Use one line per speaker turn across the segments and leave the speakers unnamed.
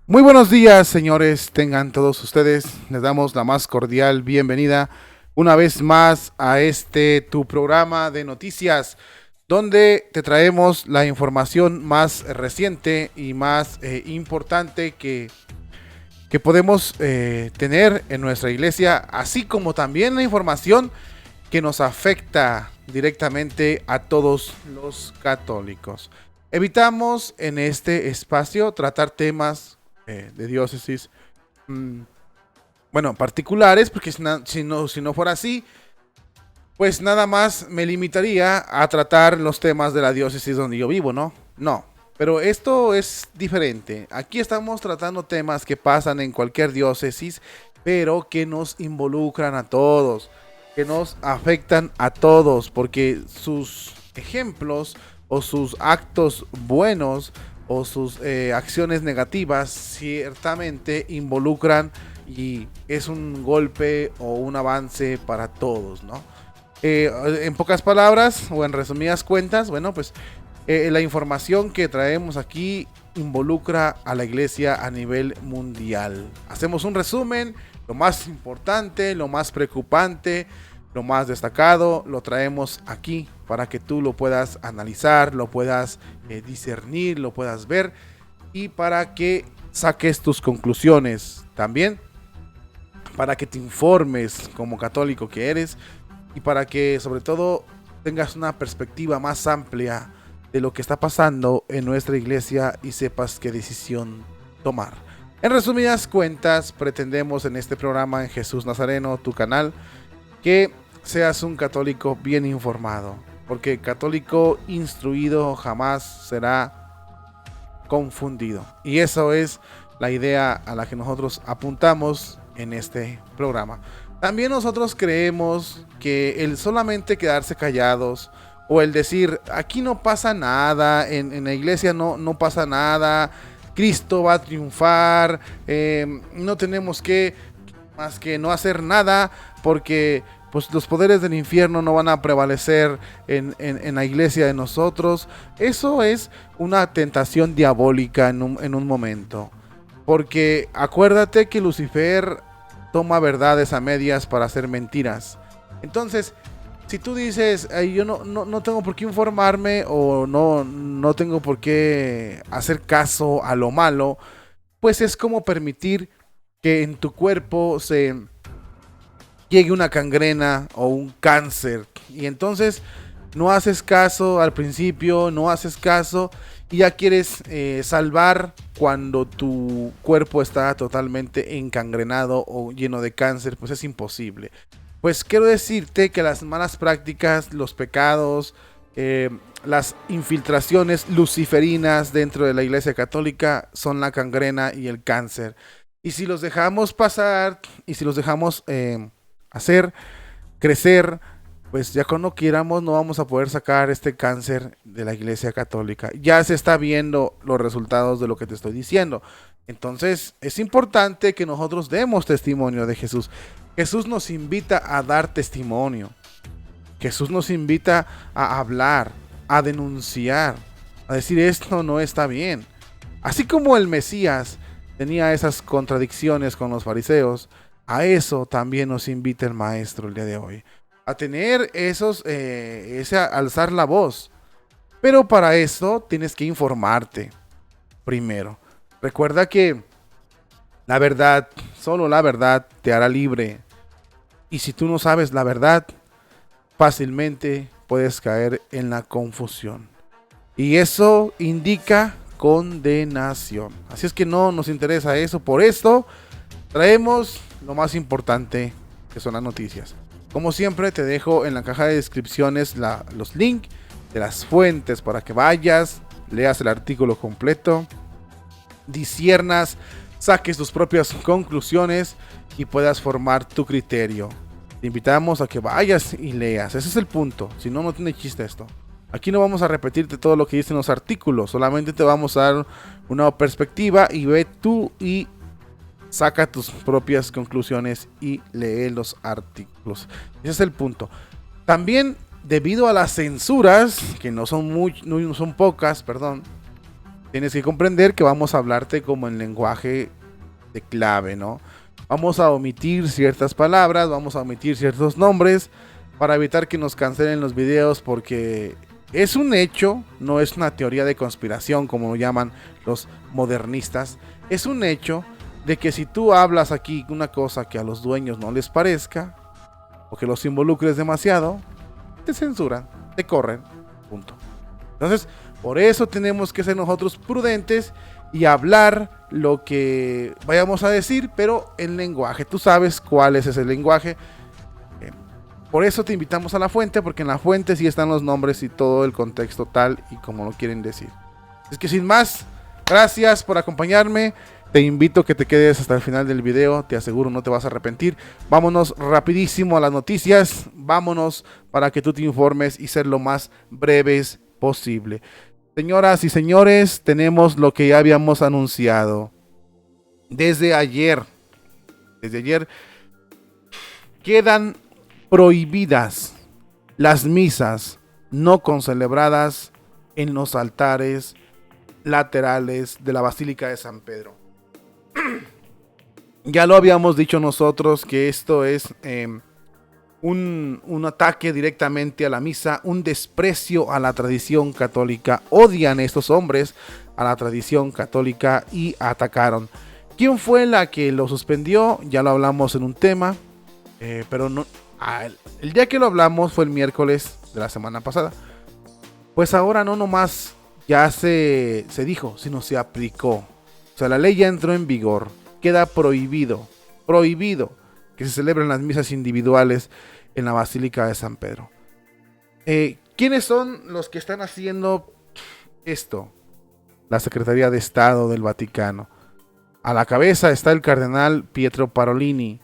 Muy buenos días, señores. Tengan todos ustedes. Les damos la más cordial bienvenida una vez más a este tu programa de noticias, donde te traemos la información más reciente y más importante que podemos tener en nuestra iglesia, así como también la información que nos afecta directamente a todos los católicos. Evitamos en este espacio tratar temas de diócesis, mmm, bueno, particulares, porque si no fuera así, pues nada más me limitaría a tratar los temas de la diócesis donde yo vivo, ¿no? No, pero esto es diferente. Aquí estamos tratando temas que pasan en cualquier diócesis, pero que nos involucran a todos, que nos afectan a todos, porque sus ejemplos o sus actos buenos o sus acciones negativas ciertamente involucran y es un golpe o un avance para todos, ¿no? En pocas palabras o en resumidas cuentas, bueno, pues la información que traemos aquí involucra a la iglesia a nivel mundial. Hacemos un resumen, lo más importante, lo más preocupante, lo más destacado, lo traemos aquí para que tú lo puedas analizar, lo puedas discernir, lo puedas ver y para que saques tus conclusiones también, para que te informes como católico que eres y para que sobre todo tengas una perspectiva más amplia de lo que está pasando en nuestra iglesia y sepas qué decisión tomar. En resumidas cuentas, pretendemos en este programa en Jesús Nazareno, tu canal, que seas un católico bien informado, porque católico instruido jamás será confundido. Y eso es la idea a la que nosotros apuntamos en este programa. También nosotros creemos que el solamente quedarse callados o el decir aquí no pasa nada, en la iglesia no pasa nada, Cristo va a triunfar, no tenemos que más que no hacer nada porque pues los poderes del infierno no van a prevalecer en la iglesia de nosotros. Eso es una tentación diabólica en un momento. Porque acuérdate que Lucifer toma verdades a medias para hacer mentiras. Entonces, si tú dices, yo no tengo por qué informarme o no tengo por qué hacer caso a lo malo, pues es como permitir que en tu cuerpo se llegue una gangrena o un cáncer. Y entonces no haces caso al principio, no haces caso y ya quieres salvar cuando tu cuerpo está totalmente encangrenado o lleno de cáncer, pues es imposible. Pues quiero decirte que las malas prácticas, los pecados, las infiltraciones luciferinas dentro de la iglesia católica son la gangrena y el cáncer. Y si los dejamos pasar y si los dejamos hacer crecer, pues ya cuando quieramos no vamos a poder sacar este cáncer de la iglesia católica. Ya se está viendo los resultados de lo que te estoy diciendo. Entonces es importante que nosotros demos testimonio de Jesús. Jesús nos invita a dar testimonio. Jesús nos invita a hablar, a denunciar, a decir esto no está bien. Así como el Mesías tenía esas contradicciones con los fariseos, a eso también nos invita el maestro el día de hoy. A tener ese alzar la voz. Pero para eso tienes que informarte primero. Recuerda que la verdad, solo la verdad te hará libre. Y si tú no sabes la verdad, fácilmente puedes caer en la confusión. Y eso indica condenación. Así es que no nos interesa eso. Por esto traemos lo más importante, que son las noticias. Como siempre te dejo en la caja de descripciones los links de las fuentes para que vayas, leas el artículo completo, disiernas, saques tus propias conclusiones y puedas formar tu criterio. Te invitamos a que vayas y leas. Ese es el punto. Si no, no tiene chiste esto. Aquí no vamos a repetirte todo lo que dicen los artículos. Solamente te vamos a dar una perspectiva y ve tú y saca tus propias conclusiones y lee los artículos. Ese es el punto. También, debido a las censuras, que no son pocas, perdón, tienes que comprender que vamos a hablarte como en lenguaje de clave, ¿no? Vamos a omitir ciertas palabras, vamos a omitir ciertos nombres para evitar que nos cancelen los videos, porque es un hecho, no es una teoría de conspiración como lo llaman los modernistas. Es un hecho de que si tú hablas aquí una cosa que a los dueños no les parezca o que los involucres demasiado, te censuran, te corren, punto. Entonces, por eso tenemos que ser nosotros prudentes y hablar lo que vayamos a decir, pero en lenguaje. Tú sabes cuál es ese lenguaje. Por eso te invitamos a la fuente, porque en la fuente sí están los nombres y todo el contexto tal y como lo quieren decir. Es que sin más, gracias por acompañarme. Te invito a que te quedes hasta el final del video, te aseguro no te vas a arrepentir. Vámonos rapidísimo a las noticias, vámonos para que tú te informes y ser lo más breves posible. Señoras y señores, tenemos lo que ya habíamos anunciado. Desde ayer quedan prohibidas las misas no concelebradas en los altares laterales de la Basílica de San Pedro. Ya lo habíamos dicho nosotros que esto es un ataque directamente a la misa, un desprecio a la tradición católica. Odian estos hombres a la tradición católica y atacaron. ¿Quién fue la que lo suspendió? Ya lo hablamos en un tema, pero no, el día que lo hablamos fue el miércoles de la semana pasada. Pues ahora no nomás ya se dijo, sino se aplicó. O sea, la ley ya entró en vigor. Queda prohibido que se celebren las misas individuales en la Basílica de San Pedro. ¿Quiénes son los que están haciendo esto? La Secretaría de Estado del Vaticano. A la cabeza está el cardenal Pietro Parolini.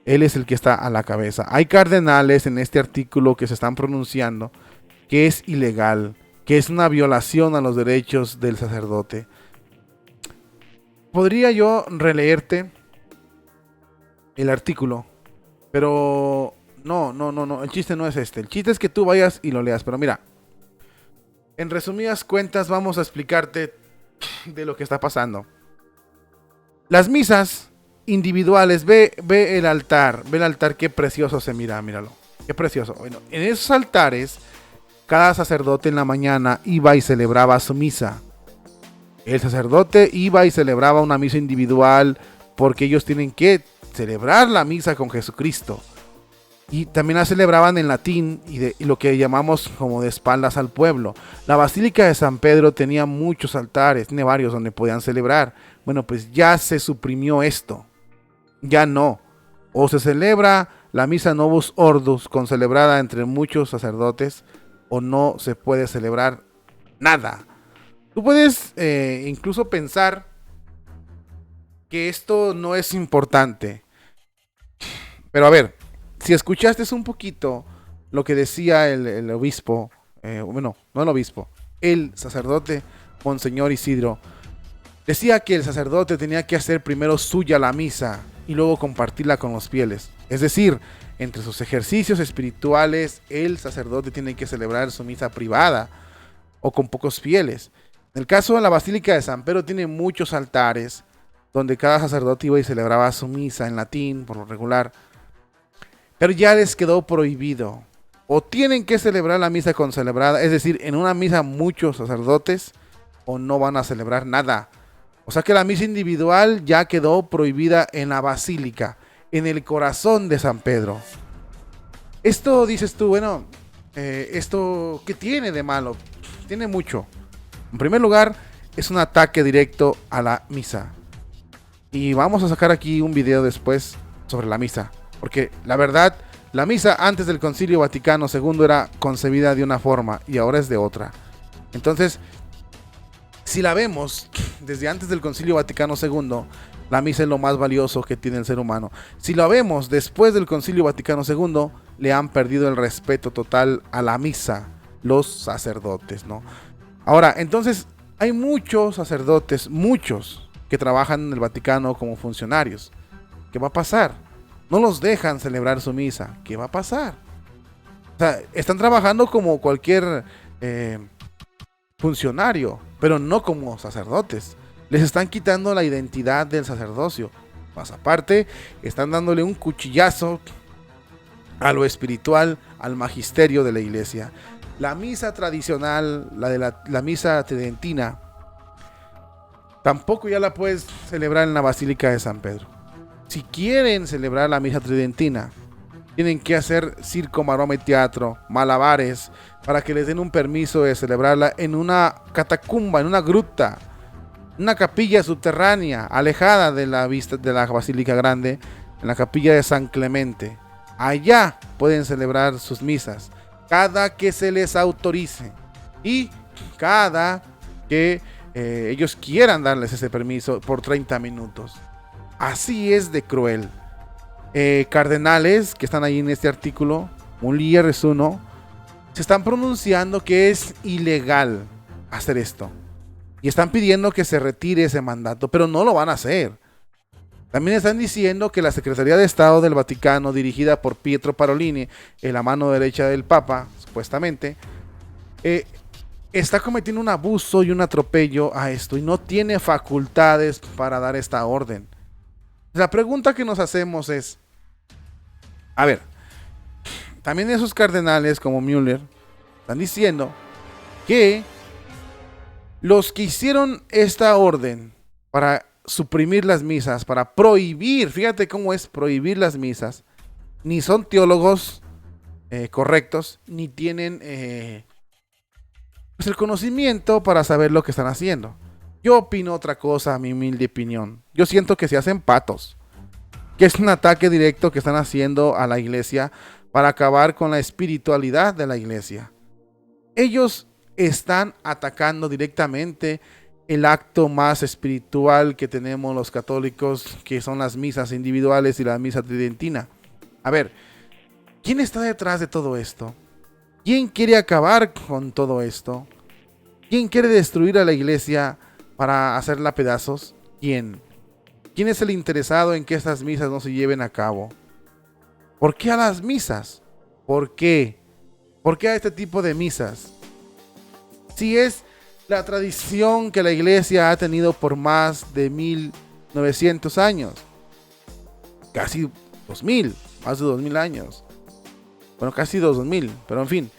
Él es el que está a la cabeza. Hay cardenales en este artículo que se están pronunciando que es ilegal, que es una violación a los derechos del sacerdote. Podría yo releerte el artículo, pero no, el chiste no es este. El chiste es que tú vayas y lo leas, pero mira, en resumidas cuentas vamos a explicarte de lo que está pasando. Las misas individuales, ve el altar, qué precioso se mira, míralo, qué precioso. Bueno, en esos altares, cada sacerdote en la mañana iba y celebraba su misa. El sacerdote iba y celebraba una misa individual porque ellos tienen que celebrar la misa con Jesucristo. Y también la celebraban en latín y lo que llamamos como de espaldas al pueblo. La Basílica de San Pedro tenía muchos altares, tiene varios donde podían celebrar. Bueno, pues ya se suprimió esto. Ya no. O se celebra la misa Novus Ordo concelebrada entre muchos sacerdotes, o no se puede celebrar nada. Tú puedes incluso pensar que esto no es importante. Pero a ver, si escuchaste un poquito lo que decía el obispo, bueno, no el obispo, el sacerdote Monseñor Isidro, decía que el sacerdote tenía que hacer primero suya la misa y luego compartirla con los fieles. Es decir, entre sus ejercicios espirituales, el sacerdote tiene que celebrar su misa privada o con pocos fieles. En el caso de la Basílica de San Pedro tiene muchos altares donde cada sacerdote iba y celebraba su misa en latín por lo regular. Pero ya les quedó prohibido. O tienen que celebrar la misa concelebrada, es decir, en una misa muchos sacerdotes, o no van a celebrar nada. O sea que la misa individual ya quedó prohibida en la basílica, en el corazón de San Pedro. Esto dices tú, bueno, ¿esto qué tiene de malo? Tiene mucho. En primer lugar, es un ataque directo a la misa. Y vamos a sacar aquí un video después sobre la misa. Porque la verdad, la misa antes del Concilio Vaticano II era concebida de una forma y ahora es de otra. Entonces, si la vemos desde antes del Concilio Vaticano II, la misa es lo más valioso que tiene el ser humano. Si la vemos después del Concilio Vaticano II, le han perdido el respeto total a la misa los sacerdotes, ¿no? Ahora, entonces, hay muchos sacerdotes, muchos, que trabajan en el Vaticano como funcionarios. ¿Qué va a pasar? No los dejan celebrar su misa. ¿Qué va a pasar? O sea, están trabajando como cualquier funcionario, pero no como sacerdotes. Les están quitando la identidad del sacerdocio. Más aparte, están dándole un cuchillazo a lo espiritual, al magisterio de la iglesia. La misa tradicional, la de la misa tridentina, tampoco ya la puedes celebrar en la Basílica de San Pedro. Si quieren celebrar la misa tridentina, tienen que hacer circo, maroma y teatro, malabares, para que les den un permiso de celebrarla en una catacumba, en una gruta, una capilla subterránea, alejada de la vista de la Basílica Grande, en la capilla de San Clemente. Allá pueden celebrar sus misas, cada que se les autorice y cada que ellos quieran darles ese permiso por 30 minutos. Así es de cruel. Cardenales que están ahí en este artículo, Mullier es uno, se están pronunciando que es ilegal hacer esto. Y están pidiendo que se retire ese mandato, pero no lo van a hacer. También están diciendo que la Secretaría de Estado del Vaticano, dirigida por Pietro Parolini, en la mano derecha del Papa, supuestamente, está cometiendo un abuso y un atropello a esto y no tiene facultades para dar esta orden. La pregunta que nos hacemos es, a ver, también esos cardenales como Müller están diciendo que los que hicieron esta orden para suprimir las misas, para prohibir, fíjate cómo es prohibir las misas, ni son teólogos correctos, ni tienen pues el conocimiento para saber lo que están haciendo. Yo opino otra cosa, a mi humilde opinión. Yo siento que se hacen patos, que es un ataque directo que están haciendo a la iglesia para acabar con la espiritualidad de la iglesia. Ellos están atacando directamente el acto más espiritual que tenemos los católicos, que son las misas individuales y la misa tridentina. A ver, ¿quién está detrás de todo esto? ¿Quién quiere acabar con todo esto? ¿Quién quiere destruir a la iglesia para hacerla pedazos? ¿Quién? ¿Quién es el interesado en que estas misas no se lleven a cabo? ¿Por qué a las misas? ¿Por qué? ¿Por qué a este tipo de misas? Si es la tradición que la iglesia ha tenido por más de 1900 años. Casi 2000, más de 2000 años. Bueno, casi 2000, pero en fin.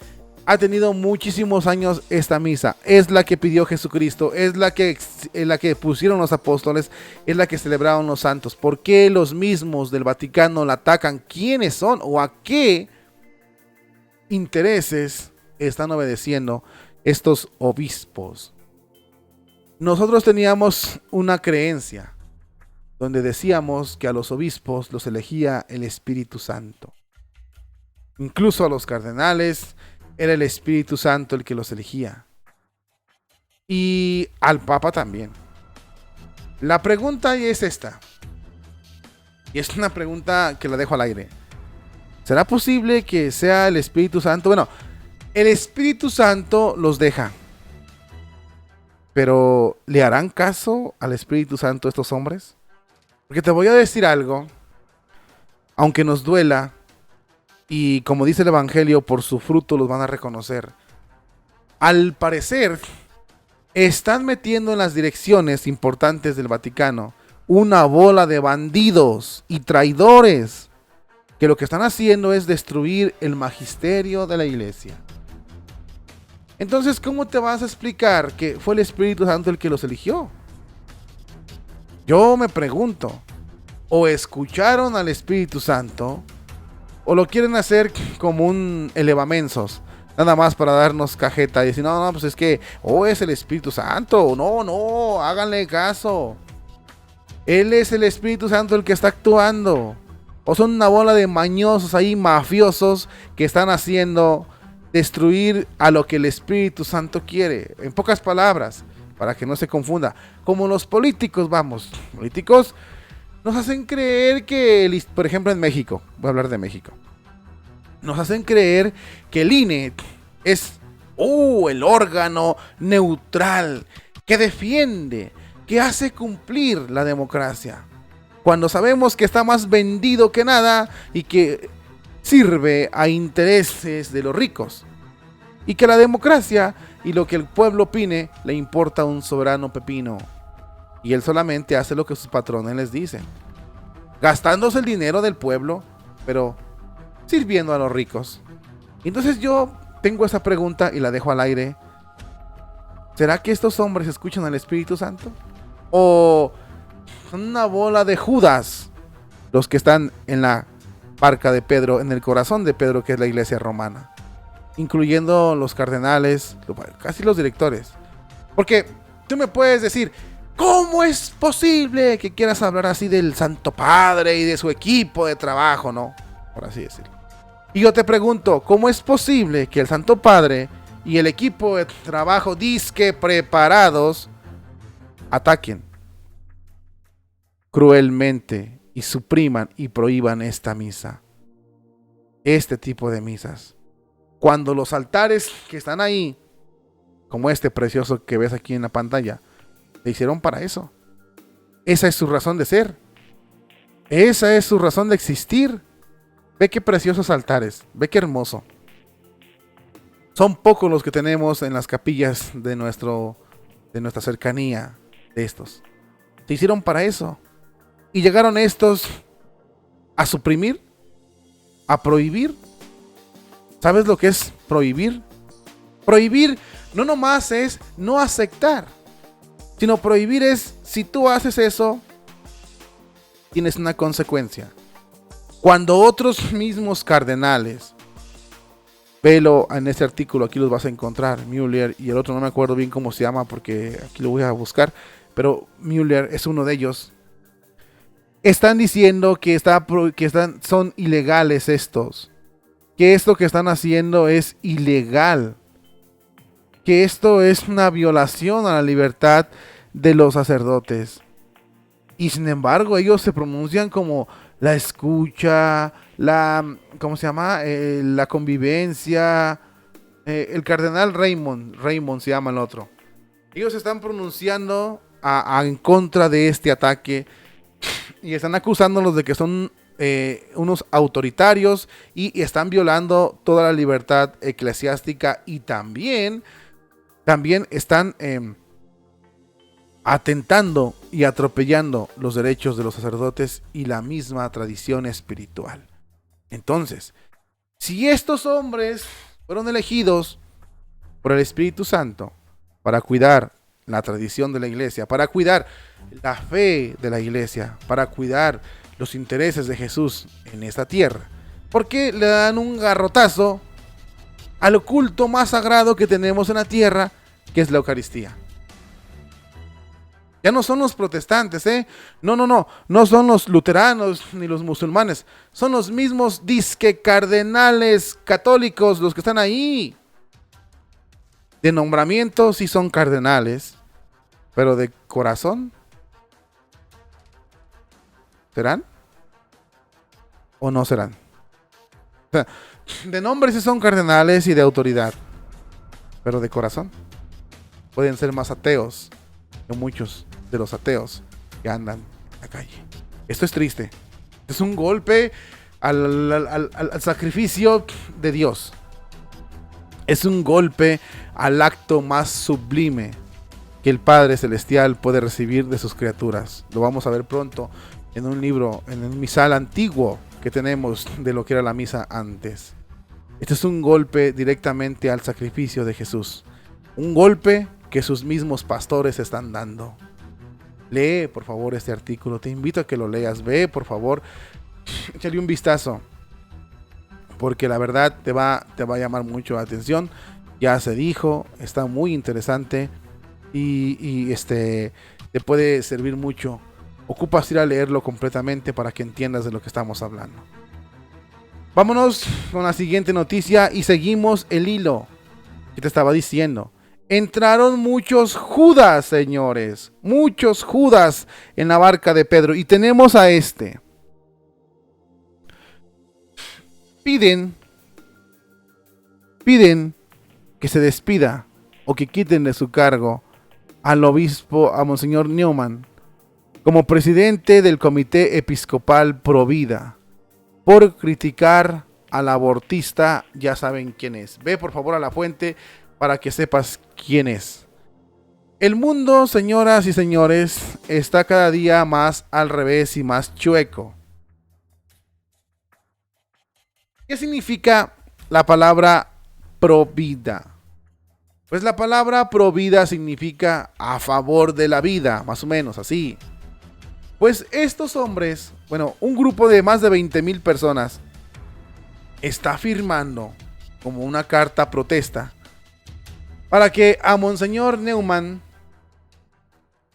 Ha tenido muchísimos años esta misa. Es la que pidió Jesucristo, es la que pusieron los apóstoles, es la que celebraron los santos. ¿Por qué los mismos del Vaticano la atacan? ¿Quiénes son o a qué intereses están obedeciendo estos obispos? Nosotros teníamos una creencia donde decíamos que a los obispos los elegía el Espíritu Santo. Incluso a los cardenales era el Espíritu Santo el que los elegía. Y al Papa también. La pregunta es esta. Y es una pregunta que la dejo al aire. ¿Será posible que sea el Espíritu Santo? Bueno, el Espíritu Santo los deja. Pero ¿le harán caso al Espíritu Santo estos hombres? Porque te voy a decir algo. Aunque nos duela, y como dice el Evangelio, por su fruto los van a reconocer. Al parecer, están metiendo en las direcciones importantes del Vaticano una bola de bandidos y traidores que lo que están haciendo es destruir el magisterio de la iglesia. Entonces, ¿cómo te vas a explicar que fue el Espíritu Santo el que los eligió? Yo me pregunto, o escucharon al Espíritu Santo, o lo quieren hacer como un elevamensos, nada más para darnos cajeta y decir, no, pues es que, es el Espíritu Santo, no, háganle caso. Él es el Espíritu Santo el que está actuando. O son una bola de mañosos ahí, mafiosos, que están haciendo destruir a lo que el Espíritu Santo quiere. En pocas palabras, para que no se confunda. Como los políticos, políticos nos hacen creer que, por ejemplo en México, voy a hablar de México, nos hacen creer que el INE es el órgano neutral que defiende, que hace cumplir la democracia, cuando sabemos que está más vendido que nada y que sirve a intereses de los ricos, y que la democracia y lo que el pueblo opine le importa un soberano pepino. Y él solamente hace lo que sus patrones les dicen, gastándose el dinero del pueblo, pero sirviendo a los ricos. Entonces yo tengo esa pregunta y la dejo al aire. ¿Será que estos hombres escuchan al Espíritu Santo? ¿O son una bola de Judas los que están en la barca de Pedro, en el corazón de Pedro, que es la iglesia romana? Incluyendo los cardenales, casi los directores. Porque tú me puedes decir, ¿cómo es posible que quieras hablar así del Santo Padre y de su equipo de trabajo, no? Por así decirlo. Y yo te pregunto, ¿cómo es posible que el Santo Padre y el equipo de trabajo disque preparados ataquen cruelmente y supriman y prohíban esta misa? Este tipo de misas. Cuando los altares que están ahí, como este precioso que ves aquí en la pantalla, se hicieron para eso. Esa es su razón de ser. Esa es su razón de existir. Ve qué preciosos altares, ve qué hermoso. Son pocos los que tenemos en las capillas de nuestra cercanía de estos. Se hicieron para eso. Y llegaron estos a suprimir, a prohibir. ¿Sabes lo que es prohibir? Prohibir no nomás es no aceptar, sino prohibir es, si tú haces eso, tienes una consecuencia. Cuando otros mismos cardenales, velo en este artículo, aquí los vas a encontrar, Müller y el otro no me acuerdo bien cómo se llama porque aquí lo voy a buscar, pero Müller es uno de ellos, están diciendo que son ilegales estos, que esto que están haciendo es ilegal, que esto es una violación a la libertad de los sacerdotes. Y sin embargo ellos se pronuncian como la escucha, ¿cómo se llama? La convivencia. El cardenal Raymond se llama el otro. Ellos están pronunciando en contra de este ataque y están acusándolos de que son unos autoritarios y están violando toda la libertad eclesiástica y también están atentando y atropellando los derechos de los sacerdotes y la misma tradición espiritual. Entonces, si estos hombres fueron elegidos por el Espíritu Santo para cuidar la tradición de la iglesia, para cuidar la fe de la iglesia, para cuidar los intereses de Jesús en esta tierra, ¿por qué le dan un garrotazo al culto más sagrado que tenemos en la tierra, que es la Eucaristía? Ya no son los protestantes, no son los luteranos ni los musulmanes, son los mismos disque cardenales católicos los que están ahí. De nombramiento sí son cardenales, pero de corazón, ¿serán? ¿O no serán? O sea, de nombre sí son cardenales y de autoridad, pero de corazón pueden ser más ateos que muchos de los ateos que andan en la calle. Esto es triste. Es un golpe al sacrificio de Dios. Es un golpe al acto más sublime que el Padre Celestial puede recibir de sus criaturas. Lo vamos a ver pronto en un libro, en el misal antiguo que tenemos de lo que era la misa antes. Este es un golpe directamente al sacrificio de Jesús. Un golpe que sus mismos pastores están dando. Lee, por favor, este artículo. Te invito a que lo leas. Ve, por favor, échale un vistazo, porque la verdad te va a llamar mucho la atención. Ya se dijo, está muy interesante y te puede servir mucho. Ocupas ir a leerlo completamente para que entiendas de lo que estamos hablando. Vámonos con la siguiente noticia y seguimos el hilo que te estaba diciendo. Entraron muchos Judas, señores. Muchos Judas en la barca de Pedro. Y tenemos a este. Piden que se despida o que quiten de su cargo al obispo, a Monseñor Neumann, como presidente del Comité Episcopal Provida, por criticar al abortista. Ya saben quién es. Ve por favor a la fuente. para que sepas quién es. El mundo, señoras y señores, está cada día más al revés y más chueco. ¿Qué significa la palabra provida? Pues la palabra provida significa a favor de la vida, más o menos así. Pues estos hombres, bueno, un grupo de más de 20,000 personas está firmando como una carta protesta para que a Monseñor Neumann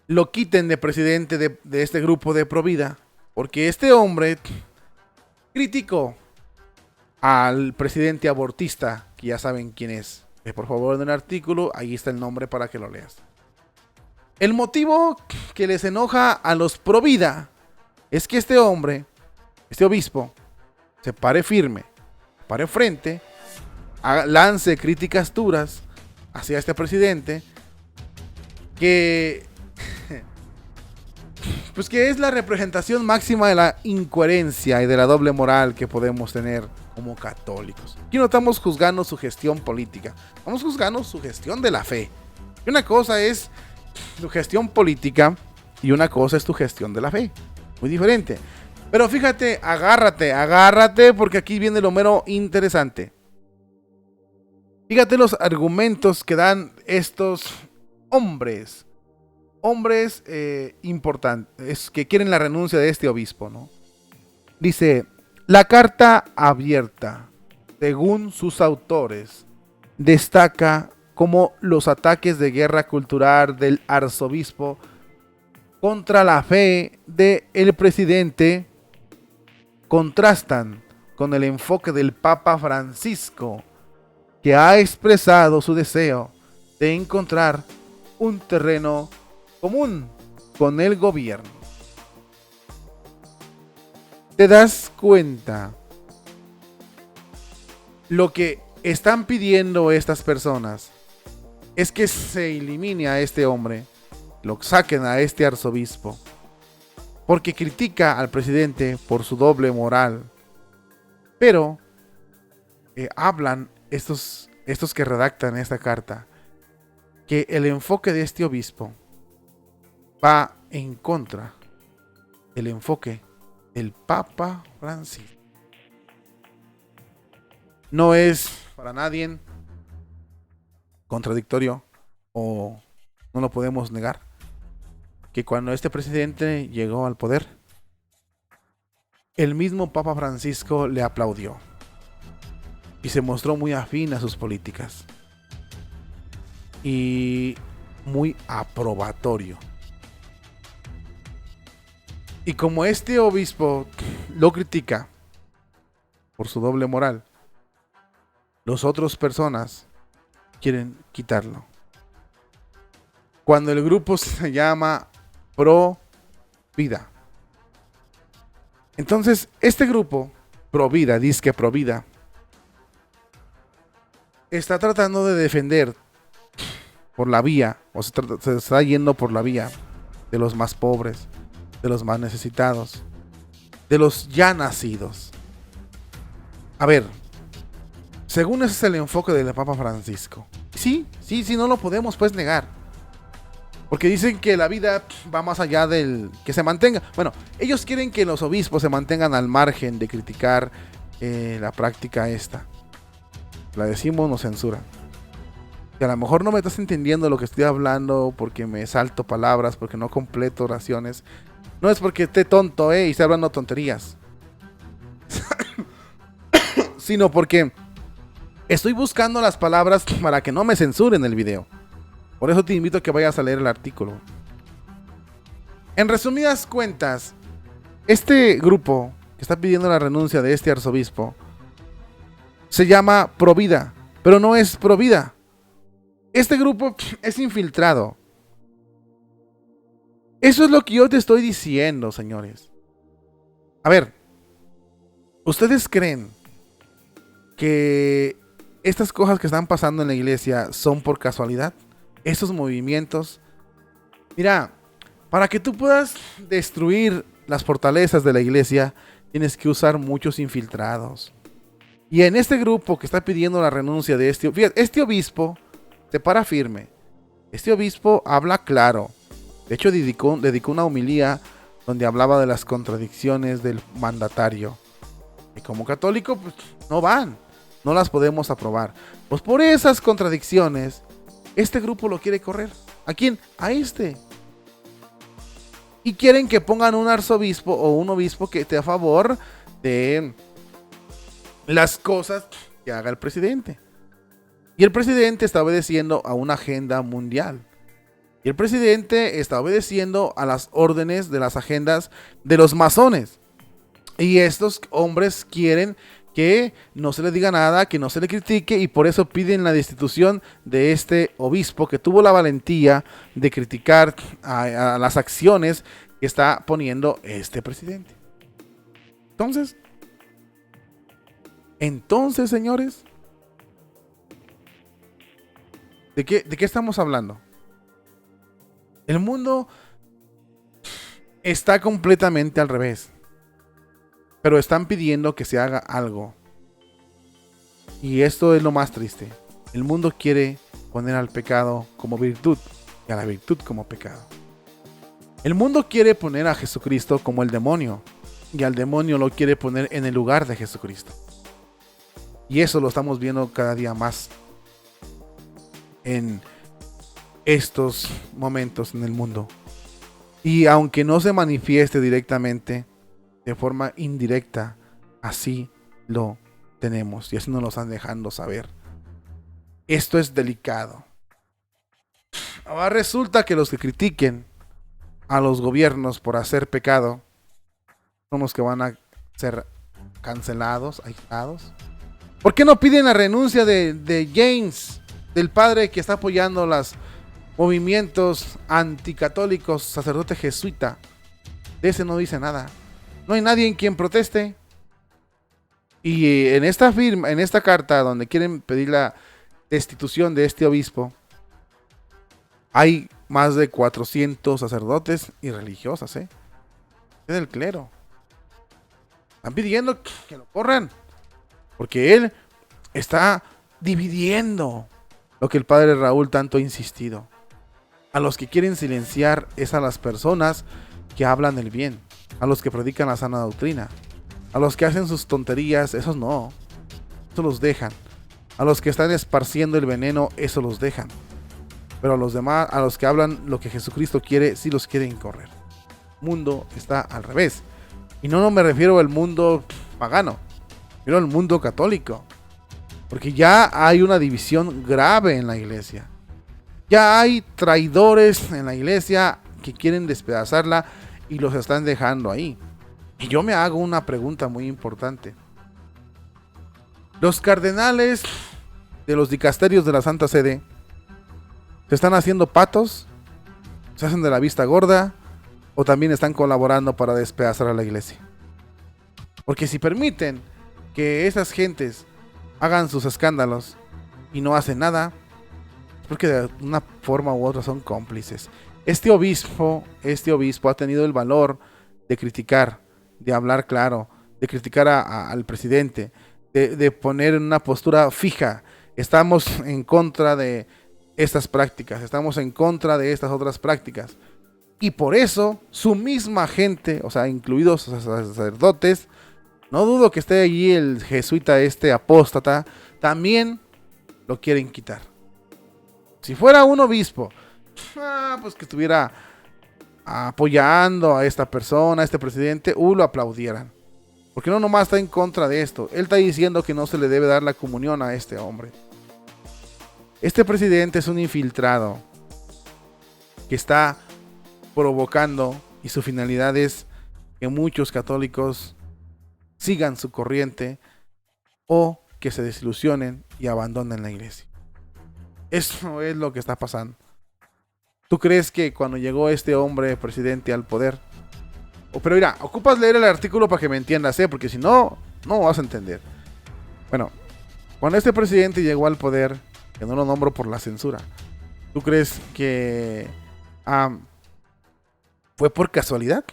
lo quiten de presidente de este grupo de Provida, porque este hombre criticó al presidente abortista, que ya saben quién es. Por favor, en el artículo, ahí está el nombre para que lo leas. El motivo que les enoja a los Provida es que este hombre, este obispo, se pare firme, pare frente, lance críticas duras hacia este presidente, que pues que es la representación máxima de la incoherencia y de la doble moral que podemos tener como católicos. Aquí no estamos juzgando su gestión política, estamos juzgando su gestión de la fe. Y una cosa es tu gestión política y una cosa es tu gestión de la fe. Muy diferente. Pero fíjate, agárrate, porque aquí viene lo mero interesante. Fíjate los argumentos que dan estos hombres importantes que quieren la renuncia de este obispo, ¿no? Dice, la carta abierta, según sus autores, destaca cómo los ataques de guerra cultural del arzobispo contra la fe del presidente contrastan con el enfoque del Papa Francisco, que ha expresado su deseo de encontrar un terreno común con el gobierno. ¿Te das cuenta? Lo que están pidiendo estas personas es que se elimine a este hombre, lo saquen a este arzobispo, porque critica al presidente por su doble moral. Pero hablan estos que redactan esta carta, que el enfoque de este obispo va en contra del enfoque del Papa Francisco. No es para nadie contradictorio, o no lo podemos negar, que cuando este presidente llegó al poder, el mismo Papa Francisco le aplaudió y se mostró muy afín a sus políticas y muy aprobatorio. Y como este obispo lo critica por su doble moral, las otras personas quieren quitarlo. Cuando el grupo se llama Pro Vida. Entonces, este grupo, Pro Vida, disque Pro Vida, está tratando de defender por la vía, o se está yendo por la vía de los más pobres, de los más necesitados, de los ya nacidos. A ver, según ese es el enfoque del Papa Francisco. Sí, no lo podemos pues negar. Porque dicen que la vida va más allá del que se mantenga. Bueno, ellos quieren que los obispos se mantengan al margen de criticar la práctica esta. La decimos, nos censuran. Y a lo mejor no me estás entendiendo lo que estoy hablando porque me salto palabras, porque no completo oraciones. No es porque esté tonto y esté hablando tonterías. Sino porque estoy buscando las palabras para que no me censuren el video. Por eso te invito a que vayas a leer el artículo. En resumidas cuentas, este grupo que está pidiendo la renuncia de este arzobispo se llama Provida, pero no es Provida. Este grupo es infiltrado. Eso es lo que yo te estoy diciendo, señores. A ver, ¿ustedes creen que estas cosas que están pasando en la iglesia son por casualidad? Estos movimientos. Mira, para que tú puedas destruir las fortalezas de la iglesia, tienes que usar muchos infiltrados. Y en este grupo que está pidiendo la renuncia de este obispo, se para firme. Este obispo habla claro. De hecho, dedicó una homilía donde hablaba de las contradicciones del mandatario. Y como católico, pues no van, no las podemos aprobar. Pues por esas contradicciones, este grupo lo quiere correr. ¿A quién? A este. Y quieren que pongan un arzobispo o un obispo que esté a favor de las cosas que haga el presidente. Y el presidente está obedeciendo a una agenda mundial. Y el presidente está obedeciendo a las órdenes de las agendas de los masones. Y estos hombres quieren que no se le diga nada, que no se le critique, y por eso piden la destitución de este obispo que tuvo la valentía de criticar a las acciones que está poniendo este presidente. Entonces, señores, ¿de qué estamos hablando? El mundo está completamente al revés. Pero están pidiendo que se haga algo. Y esto es lo más triste. El mundo quiere poner al pecado como virtud y a la virtud como pecado. El mundo quiere poner a Jesucristo como el demonio y al demonio lo quiere poner en el lugar de Jesucristo. Y eso lo estamos viendo cada día más en estos momentos en el mundo. Y aunque no se manifieste directamente, de forma indirecta, así lo tenemos y así nos lo están dejando saber. Esto es delicado. Ahora resulta que los que critiquen a los gobiernos por hacer pecado son los que van a ser cancelados, aislados. ¿Por qué no piden la renuncia de James, del padre que está apoyando los movimientos anticatólicos, sacerdote jesuita? De ese no dice nada. No hay nadie en quien proteste. Y en esta carta donde quieren pedir la destitución de este obispo, hay más de 400 sacerdotes y religiosas, Es del clero. Están pidiendo que lo corran, porque él está dividiendo lo que el padre Raúl tanto ha insistido. A los que quieren silenciar es a las personas que hablan el bien, a los que predican la sana doctrina, a los que hacen sus tonterías, esos no, esos los dejan. A los que están esparciendo el veneno, eso los dejan. Pero a los demás, a los que hablan lo que Jesucristo quiere, sí los quieren correr. El mundo está al revés. Y no me refiero al mundo pagano, pero al mundo católico. Porque ya hay una división grave en la iglesia. Ya hay traidores en la iglesia que quieren despedazarla y los están dejando ahí. Y yo me hago una pregunta muy importante. Los cardenales de los dicasterios de la Santa Sede se están haciendo patos, se hacen de la vista gorda, o también están colaborando para despedazar a la iglesia. Porque si permiten que esas gentes hagan sus escándalos y no hacen nada, es porque de una forma u otra son cómplices. Este obispo ha tenido el valor de criticar, de hablar claro, de criticar al presidente, de poner en una postura fija. Estamos en contra de estas prácticas, estamos en contra de estas otras prácticas. Y por eso su misma gente, o sea, incluidos los sacerdotes, no dudo que esté allí el jesuita apóstata, también lo quieren quitar. Si fuera un obispo, pues que estuviera apoyando a esta persona, a este presidente, lo aplaudieran. Porque no nomás está en contra de esto. Él está diciendo que no se le debe dar la comunión a este hombre. Este presidente es un infiltrado que está provocando, y su finalidad es que muchos católicos sigan su corriente o que se desilusionen y abandonen la iglesia. Eso es lo que está pasando. ¿Tú crees que cuando llegó este hombre presidente al poder? Pero mira, ocupas leer el artículo para que me entiendas, porque si no, no vas a entender. Bueno, cuando este presidente llegó al poder, que no lo nombro por la censura, ¿tú crees que fue por casualidad?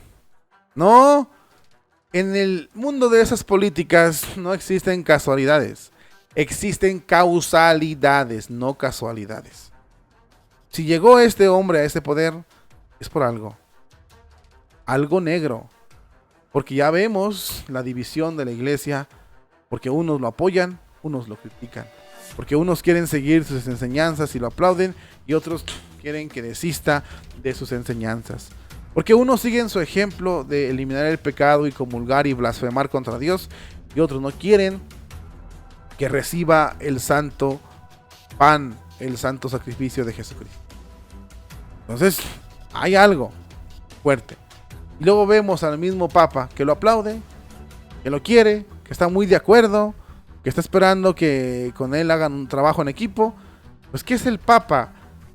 No. En el mundo de esas políticas no existen casualidades. Existen causalidades, no casualidades. Si llegó este hombre a este poder, es por algo. Algo negro. Porque ya vemos la división de la iglesia. Porque unos lo apoyan, unos lo critican. Porque unos quieren seguir sus enseñanzas y lo aplauden. Y otros quieren que desista de sus enseñanzas. Porque unos siguen su ejemplo de eliminar el pecado y comulgar y blasfemar contra Dios. Y otros no quieren que reciba el santo pan, el santo sacrificio de Jesucristo. Entonces, hay algo fuerte. Y luego vemos al mismo Papa que lo aplaude, que lo quiere, que está muy de acuerdo, que está esperando que con él hagan un trabajo en equipo. Pues, ¿qué es el Papa?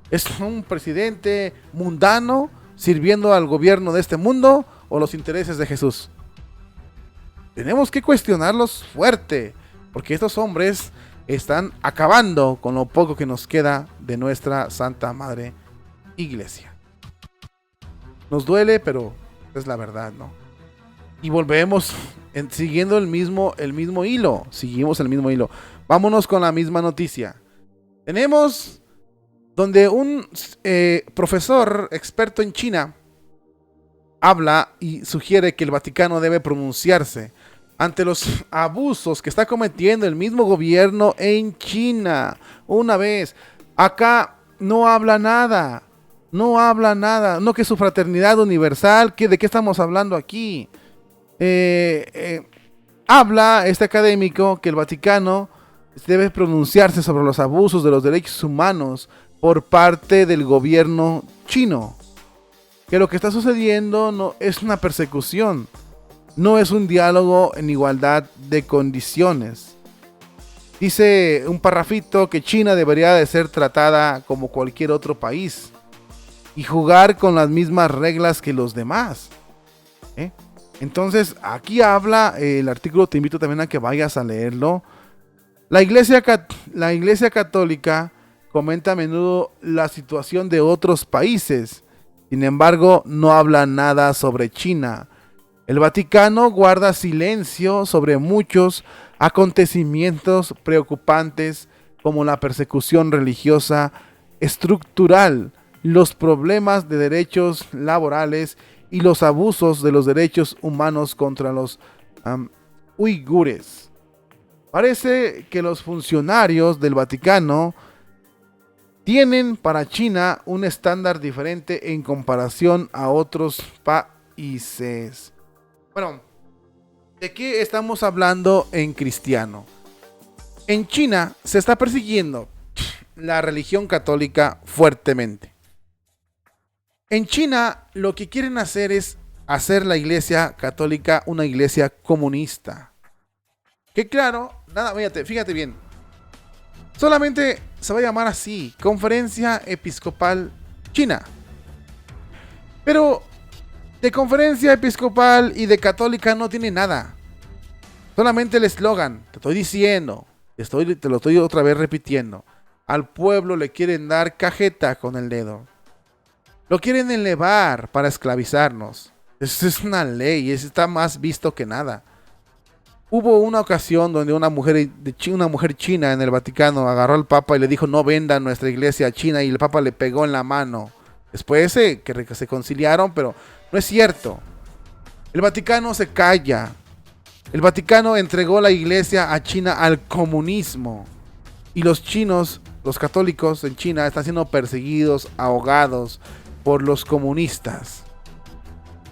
¿Es un presidente mundano sirviendo al gobierno de este mundo o los intereses de Jesús? Tenemos que cuestionarlos fuerte, porque estos hombres están acabando con lo poco que nos queda de nuestra Santa Madre Iglesia. Nos duele, pero es la verdad, ¿no? Y volvemos siguiendo el mismo hilo. Seguimos el mismo hilo. Vámonos con la misma noticia. Tenemos donde un profesor experto en China habla y sugiere que el Vaticano debe pronunciarse ante los abusos que está cometiendo el mismo gobierno en China. Una vez, acá no habla nada. No que su fraternidad universal, ¿de qué estamos hablando aquí? Habla este académico que el Vaticano debe pronunciarse sobre los abusos de los derechos humanos por parte del gobierno chino. Que lo que está sucediendo no es una persecución, no es un diálogo en igualdad de condiciones. Dice un parrafito que China debería de ser tratada como cualquier otro país y jugar con las mismas reglas que los demás. Entonces, aquí habla el artículo, te invito también a que vayas a leerlo. La Iglesia Católica comenta a menudo la situación de otros países. Sin embargo, no habla nada sobre China. El Vaticano guarda silencio sobre muchos acontecimientos preocupantes como la persecución religiosa estructural, los problemas de derechos laborales y los abusos de los derechos humanos contra los uigures. Parece que los funcionarios del Vaticano tienen para China un estándar diferente en comparación a otros países. Bueno, ¿de qué estamos hablando en cristiano? En China se está persiguiendo la religión católica fuertemente. En China lo que quieren hacer es hacer la iglesia católica una iglesia comunista. Que claro, fíjate bien. Solamente se va a llamar así, Conferencia Episcopal China. Pero de conferencia episcopal y de católica no tiene nada. Solamente el eslogan, te estoy diciendo, te lo estoy otra vez repitiendo. Al pueblo le quieren dar cajeta con el dedo. Lo quieren elevar para esclavizarnos. Eso es una ley, eso está más visto que nada. Hubo una ocasión donde una mujer china en el Vaticano agarró al Papa y le dijo no venda nuestra iglesia a China, y el Papa le pegó en la mano. Después que se conciliaron, pero no es cierto. El Vaticano se calla. El Vaticano entregó la iglesia a China al comunismo. Y los chinos, los católicos en China, están siendo perseguidos, ahogados por los comunistas.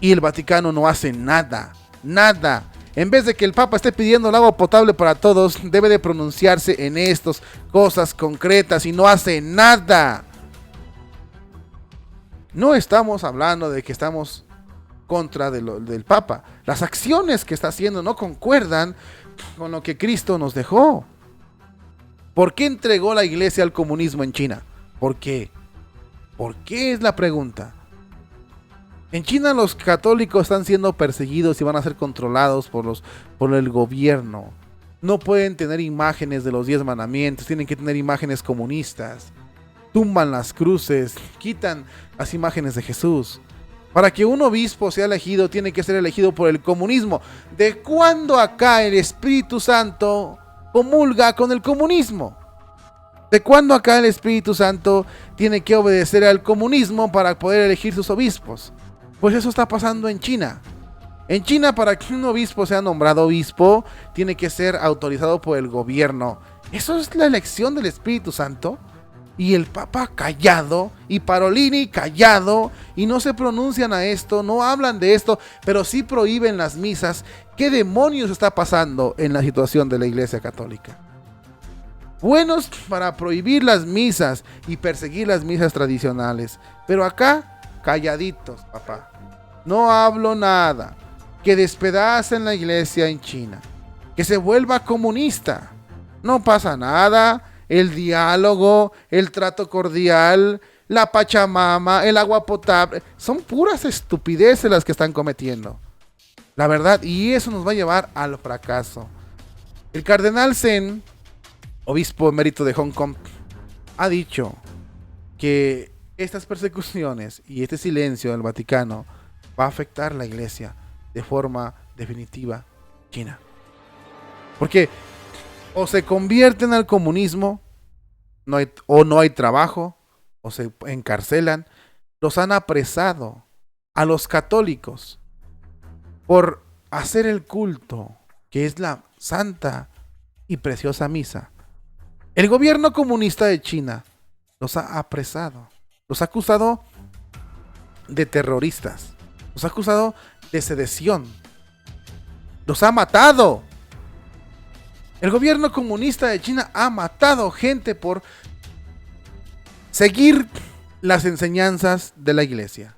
Y el Vaticano no hace nada. En vez de que el Papa esté pidiendo el agua potable para todos, debe de pronunciarse en estas cosas concretas y no hace nada. No estamos hablando de que estamos contra del Papa. Las acciones que está haciendo no concuerdan con lo que Cristo nos dejó. ¿Por qué entregó la iglesia al comunismo en China? ¿Por qué? ¿Por qué es la pregunta? En China los católicos están siendo perseguidos y van a ser controlados por el gobierno. No pueden tener imágenes de los 10 mandamientos, tienen que tener imágenes comunistas. Tumban las cruces, quitan las imágenes de Jesús. Para que un obispo sea elegido, tiene que ser elegido por el comunismo. ¿De cuándo acá el Espíritu Santo comulga con el comunismo. ¿De cuándo acá el Espíritu Santo tiene que obedecer al comunismo para poder elegir sus obispos? Pues eso está pasando en China. En China, para que un obispo sea nombrado obispo, tiene que ser autorizado por el gobierno. ¿Eso es la elección del Espíritu Santo? Y el Papa callado, y Parolini callado, y no se pronuncian a esto, no hablan de esto, pero sí prohíben las misas. ¿Qué demonios está pasando en la situación de la Iglesia Católica? Buenos para prohibir las misas y perseguir las misas tradicionales, pero acá, calladitos, papá. No hablo nada. Que despedacen la iglesia en China. Que se vuelva comunista. No pasa nada. El diálogo, el trato cordial, la pachamama, el agua potable. Son puras estupideces las que están cometiendo. La verdad, y eso nos va a llevar al fracaso. El cardenal Zen, obispo emérito de Hong Kong, ha dicho que estas persecuciones y este silencio del Vaticano va a afectar a la iglesia de forma definitiva China. Porque o se convierten al comunismo, o no hay trabajo, o se encarcelan. Los han apresado a los católicos por hacer el culto, que es la santa y preciosa misa. El gobierno comunista de China los ha apresado, los ha acusado de terroristas, los ha acusado de sedición, los ha matado. El gobierno comunista de China ha matado gente por seguir las enseñanzas de la iglesia.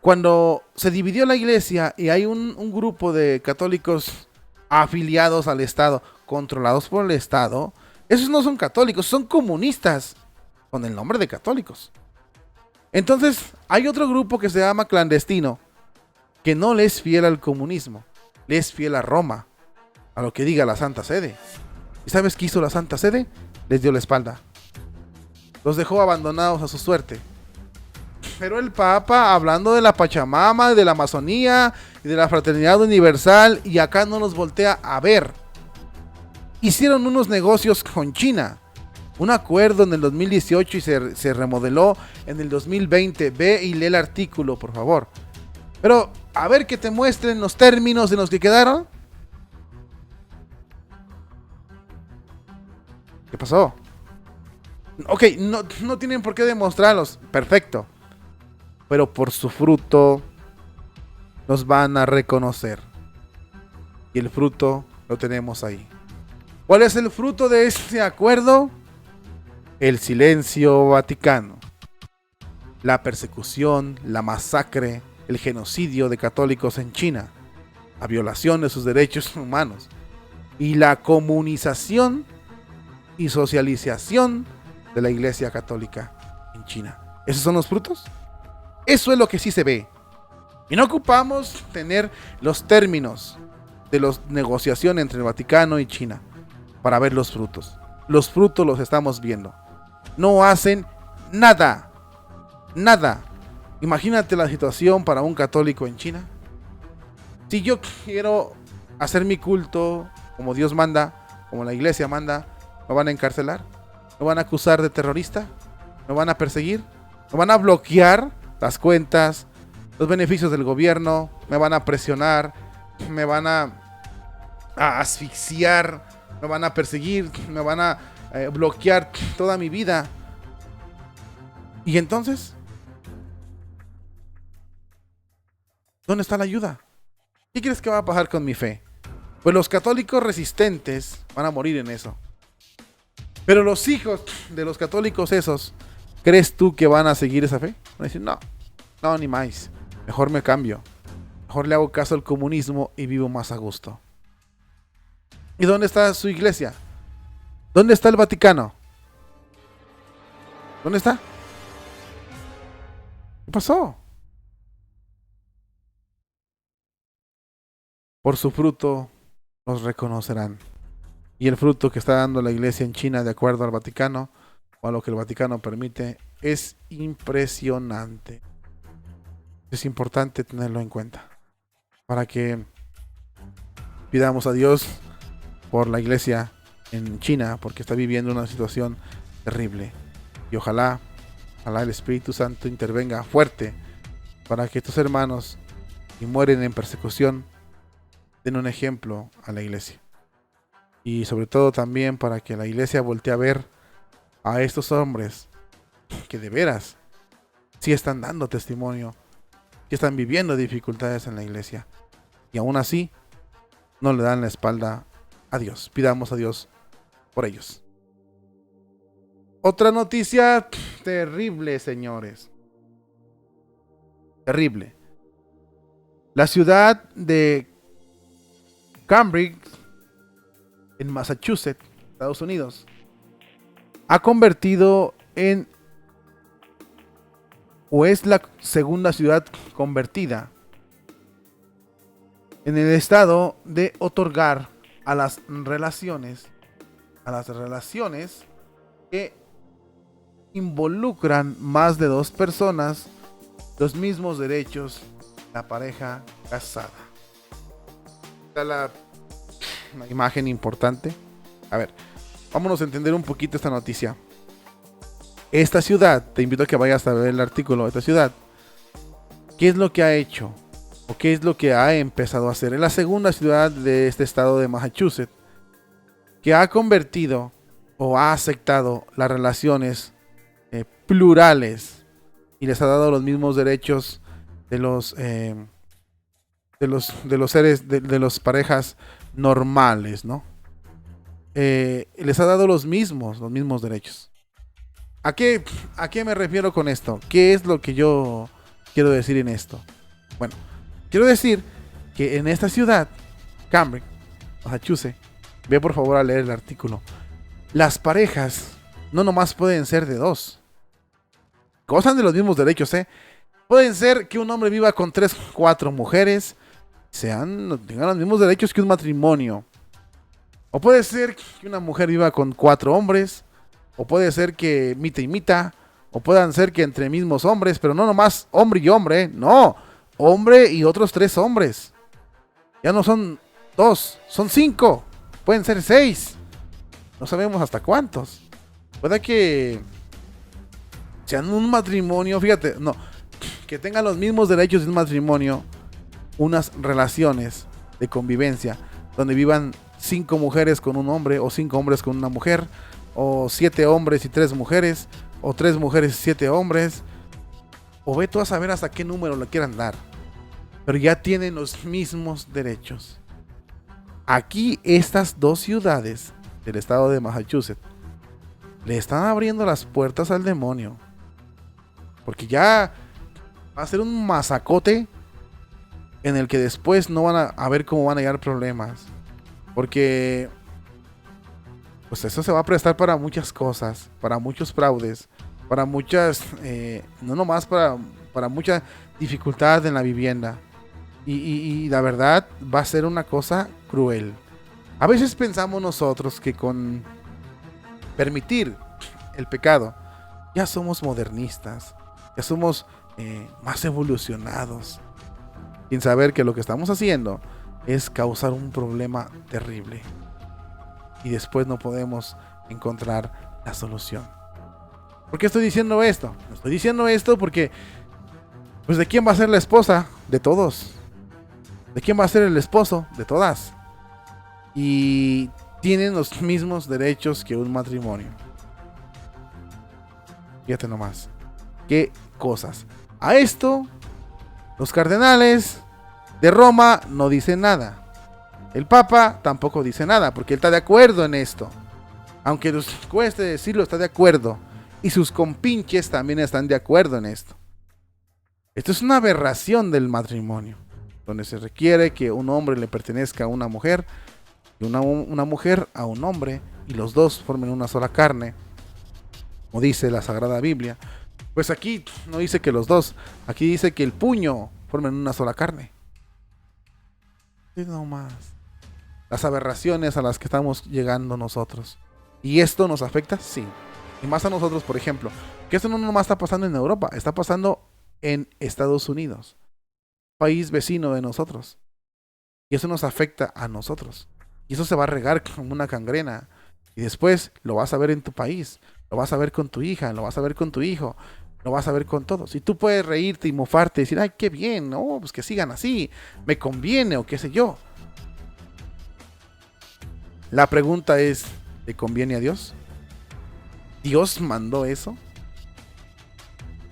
Cuando se dividió la iglesia y hay un grupo de católicos afiliados al Estado, controlados por el Estado, esos no son católicos, son comunistas con el nombre de católicos. Entonces hay otro grupo que se llama clandestino, que no le es fiel al comunismo, le es fiel a Roma, a lo que diga la Santa Sede. ¿Y sabes qué hizo la Santa Sede? Les dio la espalda. Los dejó abandonados a su suerte. Pero el Papa, hablando de la Pachamama, de la Amazonía y de la Fraternidad Universal, y acá no los voltea a ver. Hicieron unos negocios con China. Un acuerdo en el 2018 y se remodeló en el 2020. Ve y lee el artículo, por favor. Pero, a ver que te muestren los términos en los que quedaron. ¿Qué pasó? Ok, no tienen por qué demostrarlos. Perfecto. Pero por su fruto nos van a reconocer. Y el fruto lo tenemos ahí. ¿Cuál es el fruto de este acuerdo? El silencio vaticano. La persecución, la masacre, el genocidio de católicos en China. La violación de sus derechos humanos. Y la comunización y socialización de la Iglesia Católica en China. ¿Esos son los frutos? Eso es lo que sí se ve. Y no ocupamos tener los términos de la negociación entre el Vaticano y China para ver los frutos. Los frutos los estamos viendo. No hacen nada. Nada. Imagínate la situación para un católico en China. Si yo quiero hacer mi culto como Dios manda, como la iglesia manda, ¿me van a encarcelar? ¿Me van a acusar de terrorista? ¿Me van a perseguir? ¿Me van a bloquear las cuentas, los beneficios del gobierno? ¿Me van a presionar? ¿Me van a asfixiar? ¿Me van a perseguir? ¿Me van a bloquear toda mi vida? ¿Y entonces? ¿Dónde está la ayuda? ¿Qué crees que va a pasar con mi fe? Pues los católicos resistentes van a morir en eso. Pero los hijos de los católicos esos, ¿crees tú que van a seguir esa fe? Van a decir, no, ni más. Mejor me cambio. Mejor le hago caso al comunismo y vivo más a gusto. ¿Y dónde está su iglesia? ¿Dónde está el Vaticano? ¿Dónde está? ¿Qué pasó? Por su fruto los reconocerán. Y el fruto que está dando la iglesia en China, de acuerdo al Vaticano, o a lo que el Vaticano permite, es impresionante. Es importante tenerlo en cuenta. Para que pidamos a Dios por la iglesia en China, porque está viviendo una situación terrible. Y ojalá el Espíritu Santo intervenga fuerte para que estos hermanos que mueren en persecución den un ejemplo a la iglesia. Y sobre todo también para que la iglesia voltee a ver a estos hombres que de veras sí están dando testimonio, que están viviendo dificultades en la iglesia. Y aún así no le dan la espalda a Dios. Pidamos a Dios por ellos. Otra noticia terrible, señores. Terrible. La ciudad de Cambridge, en Massachusetts, Estados Unidos, ha convertido en, o es la segunda ciudad convertida en el estado de otorgar a las relaciones que involucran más de dos personas los mismos derechos de la pareja casada. Está una imagen importante. A ver, vámonos a entender un poquito esta noticia. Esta ciudad, te invito a que vayas a ver el artículo de esta ciudad. ¿Qué es lo que ha hecho? ¿O qué es lo que ha empezado a hacer? Es la segunda ciudad de este estado de Massachusetts que ha convertido o ha aceptado las relaciones plurales y les ha dado los mismos derechos de los seres, de las parejas normales, ¿no? Les ha dado los mismos derechos. ¿A qué me refiero con esto? ¿Qué es lo que yo quiero decir en esto? Bueno, quiero decir que en esta ciudad, Cambridge, Massachusetts, ve por favor a leer el artículo. Las parejas no nomás pueden ser de dos. Gozan de los mismos derechos, ¿eh? Pueden ser que un hombre viva con 3, 4 mujeres, tengan los mismos derechos que un matrimonio. O puede ser que una mujer viva con 4 hombres, o puede ser que mitad y mitad, o puedan ser que entre mismos hombres, pero no nomás hombre y hombre, no, hombre y otros 3 hombres. Ya no son 2, son 5, pueden ser 6. No sabemos hasta cuántos. Puede que sean un matrimonio, fíjate, no, que tengan los mismos derechos de un matrimonio, unas relaciones de convivencia, donde vivan 5 mujeres con un hombre, o 5 hombres con una mujer, o 7 hombres y 3 mujeres, o 3 mujeres y 7 hombres, o ve tú a saber hasta qué número le quieran dar, pero ya tienen los mismos derechos. Aquí estas dos ciudades del estado de Massachusetts le están abriendo las puertas al demonio, porque ya va a ser un masacote en el que después no van a ver cómo van a llegar problemas, porque pues eso se va a prestar para muchas cosas, para muchos fraudes, para muchas, no nomás para mucha dificultad en la vivienda. Y la verdad va a ser una cosa cruel. A veces pensamos nosotros que con permitir el pecado ya somos modernistas, ya somos más evolucionados, sin saber que lo que estamos haciendo es causar un problema terrible. Y después no podemos encontrar la solución. ¿Por qué estoy diciendo esto? Estoy diciendo esto porque, pues, ¿de quién va a ser la esposa? De todos. ¿De quién va a ser el esposo? De todas. Y tienen los mismos derechos que un matrimonio. Fíjate nomás. Qué cosas. A esto, los cardenales de Roma no dicen nada. El Papa tampoco dice nada, porque él está de acuerdo en esto. Aunque nos cueste decirlo, está de acuerdo. Y sus compinches también están de acuerdo en esto. Esto es una aberración del matrimonio, donde se requiere que un hombre le pertenezca a una mujer y una mujer a un hombre, y los dos formen una sola carne, como dice la Sagrada Biblia. Pues aquí no dice que los dos, aquí dice que el puño formen una sola carne. Y no más. Las aberraciones a las que estamos llegando nosotros. ¿Y esto nos afecta? Sí. Y más a nosotros, por ejemplo. Que esto no nomás está pasando en Europa, está pasando en Estados Unidos, país vecino de nosotros. Y eso nos afecta a nosotros. Y eso se va a regar como una gangrena. Y después lo vas a ver en tu país, lo vas a ver con tu hija, lo vas a ver con tu hijo, lo vas a ver con todos. Y tú puedes reírte y mofarte y decir, ay, qué bien, no, pues que sigan así, me conviene o qué sé yo. La pregunta es, ¿te conviene a Dios? ¿Dios mandó eso?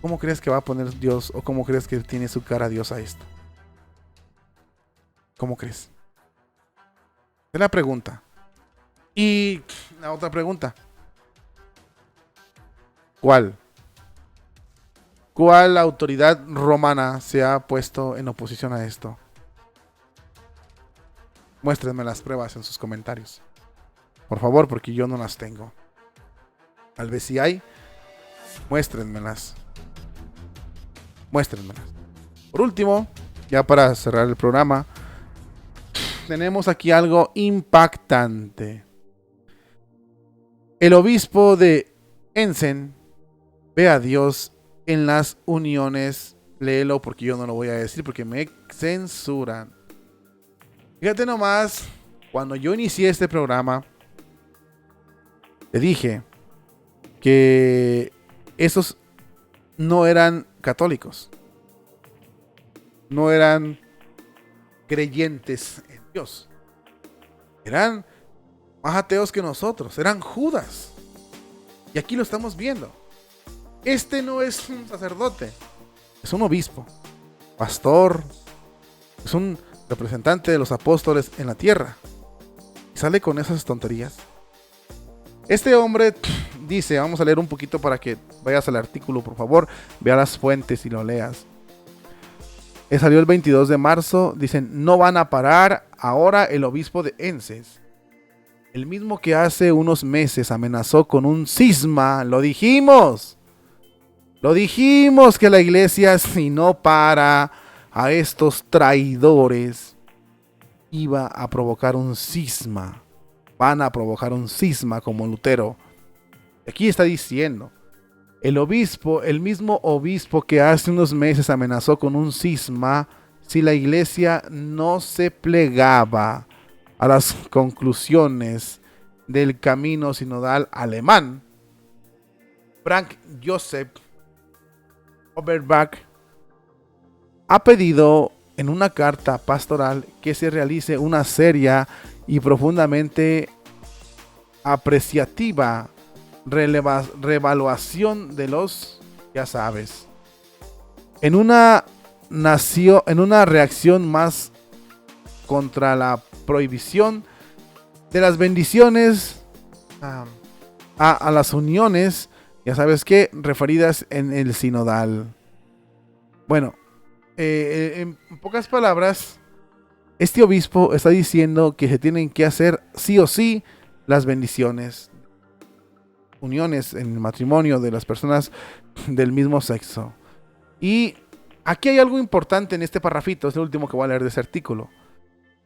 ¿Cómo crees que va a poner Dios o cómo crees que tiene su cara Dios a esto? ¿Cómo crees? Es la pregunta. Y la otra pregunta. ¿Cuál? ¿Cuál autoridad romana se ha puesto en oposición a esto? Muéstrenme las pruebas en sus comentarios. Por favor, porque yo no las tengo. Tal vez si hay, muéstrenmelas. Muéstrenmelas. Por último, ya para cerrar el programa, tenemos aquí algo impactante. El obispo de Ensen ve a Dios en las uniones. Léelo porque yo no lo voy a decir porque me censuran. Fíjate nomás, cuando yo inicié este programa, te dije que esos no eran católicos, no eran creyentes en Dios, eran más ateos que nosotros, eran Judas. Y aquí lo estamos viendo. Este no es un sacerdote, es un obispo, pastor, es un representante de los apóstoles en la tierra. Y sale con esas tonterías. Este hombre dice, vamos a leer un poquito para que vayas al artículo, por favor, vea las fuentes y lo leas. Salió el 22 de marzo, dicen, no van a parar ahora el obispo de Enses. El mismo que hace unos meses amenazó con un cisma, lo dijimos que la iglesia, si no para a estos traidores, iba a provocar un cisma. Van a provocar un cisma como Lutero. Aquí está diciendo, el mismo obispo que hace unos meses amenazó con un cisma si la iglesia no se plegaba a las conclusiones del camino sinodal alemán. Frank Joseph Overbach ha pedido en una carta pastoral que se realice una seria y profundamente apreciativa reevaluación de los, ya sabes, en una reacción más contra la prohibición de las bendiciones a las uniones, ya sabes que, referidas en el sinodal. Bueno, en pocas palabras, este obispo está diciendo que se tienen que hacer sí o sí las bendiciones, uniones en el matrimonio de las personas del mismo sexo. Y aquí hay algo importante en este parrafito, es el último que voy a leer de ese artículo.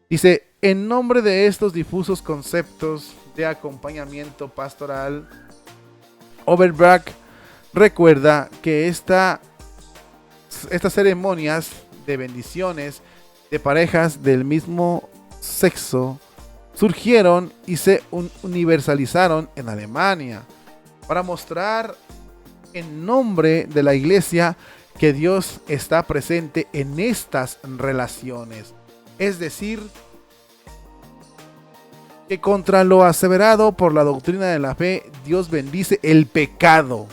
Dice, en nombre de estos difusos conceptos de acompañamiento pastoral, Overbach recuerda que estas ceremonias de bendiciones de parejas del mismo sexo surgieron y se universalizaron en Alemania para mostrar en nombre de la iglesia que Dios está presente en estas relaciones. Es decir, que contra lo aseverado por la doctrina de la fe, Dios bendice el pecado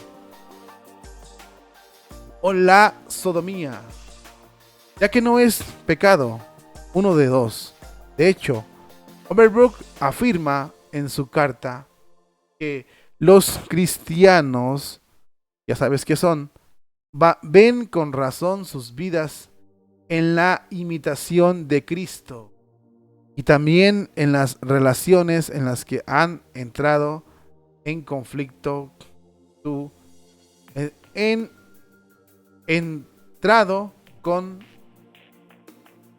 o la sodomía, ya que no es pecado, uno de dos. De hecho, Overbrook afirma en su carta que los cristianos, ya sabes qué son, ven con razón sus vidas en la imitación de Cristo y también en las relaciones en las que han entrado en conflicto,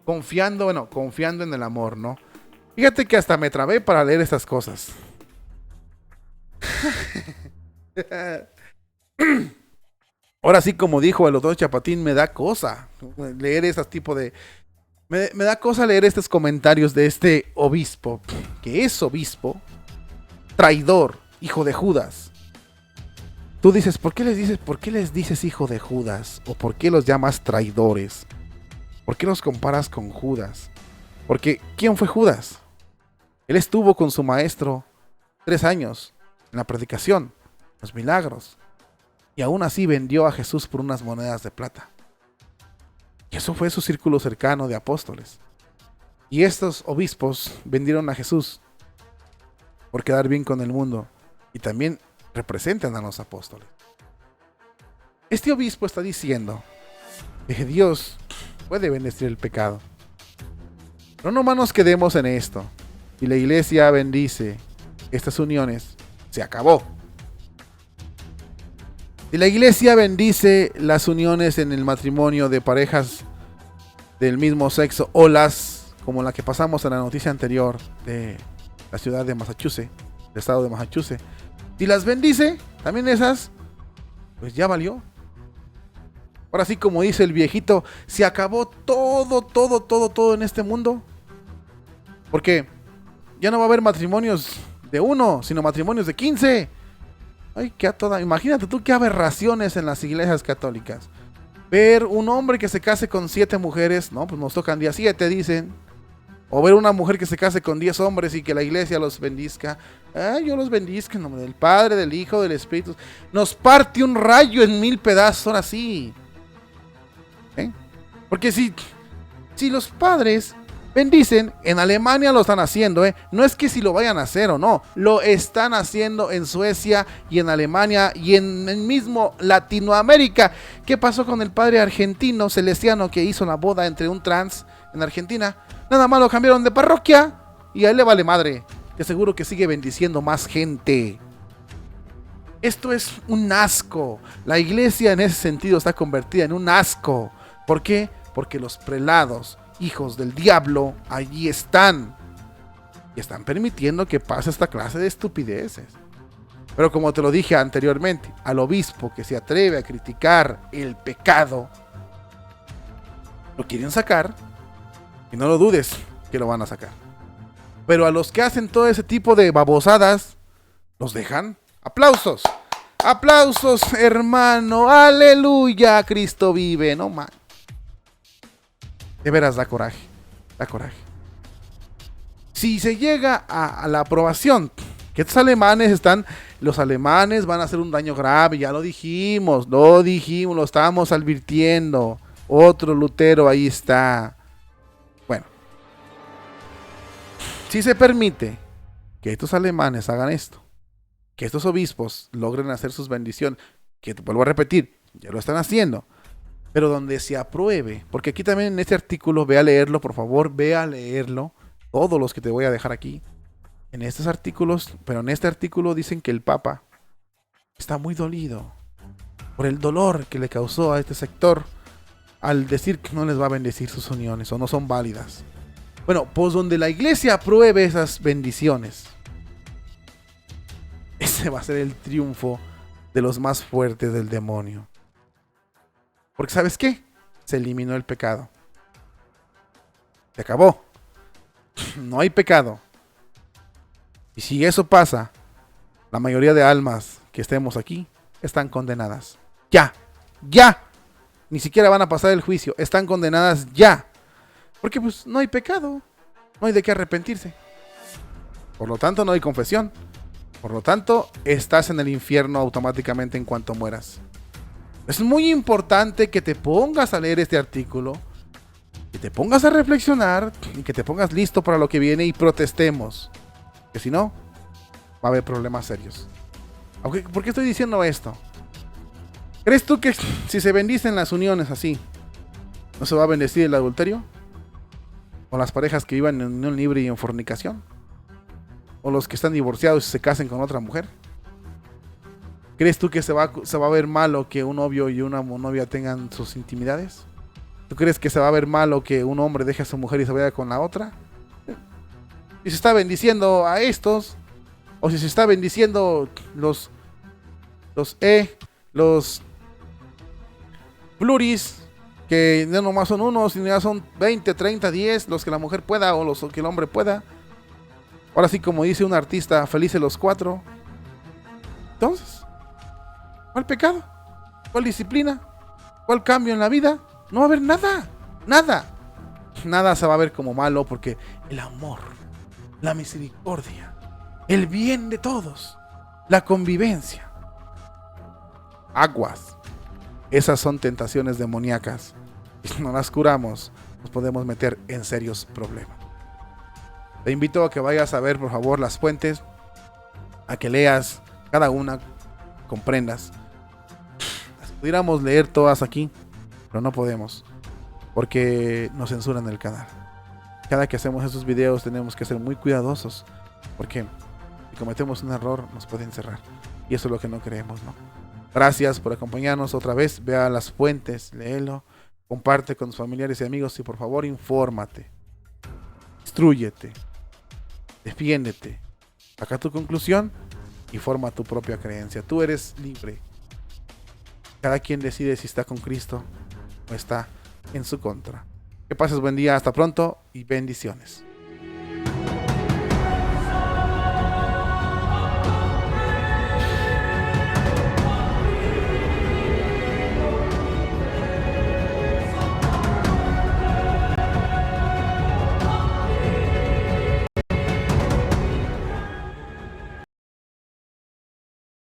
confiando en el amor, ¿no? Fíjate que hasta me trabé para leer estas cosas. Ahora sí, como dijo el doctor Chapatín, me da cosa leer ese tipo de Me da cosa leer estos comentarios de este obispo, que es obispo, traidor, hijo de Judas. Tú dices, por qué les dices hijo de Judas? ¿O por qué los llamas traidores? ¿Por qué los comparas con Judas? Porque, ¿quién fue Judas? Él estuvo con su maestro 3 años en la predicación, los milagros, y aún así vendió a Jesús por unas monedas de plata. Y eso fue su círculo cercano de apóstoles. Y estos obispos vendieron a Jesús por quedar bien con el mundo, y también representan a los apóstoles. Este obispo está diciendo que Dios puede bendecir el pecado. Pero no más nos quedemos en esto. Y la iglesia bendice estas uniones, se acabó. Y la iglesia bendice las uniones en el matrimonio de parejas del mismo sexo, o las, como la que pasamos en la noticia anterior de la ciudad de Massachusetts, del estado de Massachusetts. Si las bendice, también esas, pues ya valió. Ahora sí, como dice el viejito, se acabó todo en este mundo. Porque ya no va a haber matrimonios de 1, sino matrimonios de 15. Ay, qué a toda. Imagínate tú qué aberraciones en las iglesias católicas. Ver un hombre que se case con 7 mujeres, no, pues nos tocan día 7, dicen. O ver una mujer que se case con 10 hombres y que la iglesia los bendizca. Ay, yo los bendizco en nombre del Padre, del Hijo, del Espíritu. Nos parte un rayo en 1000 pedazos, ahora sí. Porque si los padres bendicen, en Alemania lo están haciendo, no es que si lo vayan a hacer o no, lo están haciendo en Suecia y en Alemania y en el mismo Latinoamérica. ¿Qué pasó con el padre argentino Celestiano que hizo la boda entre un trans en Argentina? Nada más lo cambiaron de parroquia y a él le vale madre. Te aseguro que sigue bendiciendo más gente. Esto es un asco. La iglesia en ese sentido está convertida en un asco. ¿Por qué? Porque los prelados, hijos del diablo, allí están. Y están permitiendo que pase esta clase de estupideces. Pero como te lo dije anteriormente, al obispo que se atreve a criticar el pecado, lo quieren sacar. Y no lo dudes que lo van a sacar. Pero a los que hacen todo ese tipo de babosadas, los dejan. ¡Aplausos! ¡Aplausos, hermano! ¡Aleluya! Cristo vive, no man. De veras da coraje. Da coraje. Si se llega a la aprobación, que estos alemanes están... Los alemanes van a hacer un daño grave, ya lo dijimos, lo estábamos advirtiendo. Otro Lutero ahí está. Bueno. Si se permite que estos alemanes hagan esto, que estos obispos logren hacer sus bendiciones, que te vuelvo a repetir, ya lo están haciendo, pero donde se apruebe, porque aquí también en este artículo, ve a leerlo, por favor, ve a leerlo, todos los que te voy a dejar aquí, en estos artículos, pero en este artículo dicen que el Papa está muy dolido por el dolor que le causó a este sector al decir que no les va a bendecir sus uniones o no son válidas. Bueno, pues donde la iglesia apruebe esas bendiciones, ese va a ser el triunfo de los más fuertes del demonio. Porque ¿sabes qué? Se eliminó el pecado. Se acabó. No hay pecado. Y si eso pasa, la mayoría de almas que estemos aquí están condenadas. Ya. Ya. Ni siquiera van a pasar el juicio. Están condenadas ya. Porque pues no hay pecado. No hay de qué arrepentirse. Por lo tanto, no hay confesión. Por lo tanto, estás en el infierno automáticamente en cuanto mueras. Es muy importante que te pongas a leer este artículo, que te pongas a reflexionar y que te pongas listo para lo que viene y protestemos. Que si no, va a haber problemas serios. ¿Por qué estoy diciendo esto? ¿Crees tú que si se bendicen las uniones así, no se va a bendecir el adulterio? ¿O las parejas que vivan en unión libre y en fornicación? ¿O los que están divorciados y se casen con otra mujer? ¿Crees tú que se va a ver malo que un novio y una novia tengan sus intimidades? ¿Tú crees que se va a ver malo que un hombre deje a su mujer y se vaya con la otra? Si se está bendiciendo a estos, o si se está bendiciendo los pluris, Que no nomás son unos, sino ya son 20, 30, 10, los que la mujer pueda o los que el hombre pueda. Ahora sí, como dice un artista, felices los cuatro. Entonces, ¿cuál pecado? ¿Cuál disciplina? ¿Cuál cambio en la vida? No va a haber nada, nada. Nada se va a ver como malo porque el amor, la misericordia, el bien de todos, la convivencia. Aguas. Esas son tentaciones demoníacas. Y si no las curamos, nos podemos meter en serios problemas. Te invito a que vayas a ver, por favor, las fuentes, a que leas cada una, comprendas. Las pudiéramos leer todas aquí, pero no podemos, porque nos censuran el canal. Cada que hacemos esos videos tenemos que ser muy cuidadosos, porque si cometemos un error nos pueden cerrar. Y eso es lo que no queremos, ¿no? Gracias por acompañarnos otra vez. Vea las fuentes, léelo, comparte con tus familiares y amigos y por favor infórmate, instrúyete, defiéndete, saca tu conclusión y forma tu propia creencia. Tú eres libre. Cada quien decide si está con Cristo o está en su contra. Que pases buen día, hasta pronto y bendiciones.